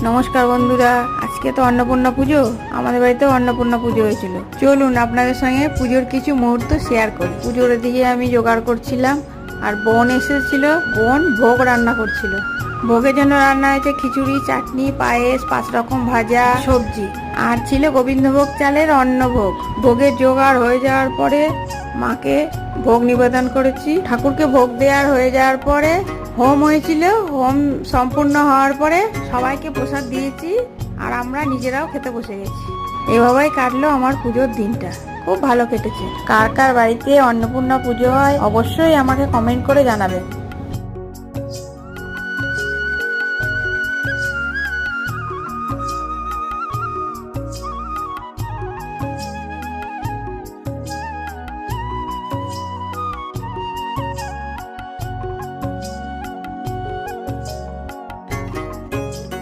নমস্কার বন্ধুরা, আজকে তো অন্নপূর্ণা পুজো। আমাদের বাড়িতেও অন্নপূর্ণা পুজো হয়েছিল। চলুন আপনাদের সঙ্গে পুজোর কিছু মুহূর্ত শেয়ার করি। পুজোর দিকে আমি জোগাড় করছিলাম, আর বোন এসেছিল। বোন ভোগ রান্না করছিল। ভোগের জন্য রান্না হয়েছে খিচুড়ি, চাটনি, পায়েস, 5 রকম ভাজা, সবজি, আর ছিল গোবিন্দভোগ চালের অন্নভোগ। ভোগের জোগাড় হয়ে যাওয়ার পরে মাকে ভোগ নিবেদন করেছি। ঠাকুরকে ভোগ দেওয়ার হয়ে যাওয়ার পরে হোম হয়েছিল। হোম সম্পূর্ণ হওয়ার পরে সবাইকে প্রসাদ দিয়েছি, আর আমরা নিজেরাও খেতে বসে গেছি। এভাবেই কাটলো আমার পুজোর দিনটা। খুব ভালো কেটেছে। কার কার বাড়িতে অন্নপূর্ণা পুজো হয় অবশ্যই আমাকে কমেন্ট করে জানাবেন।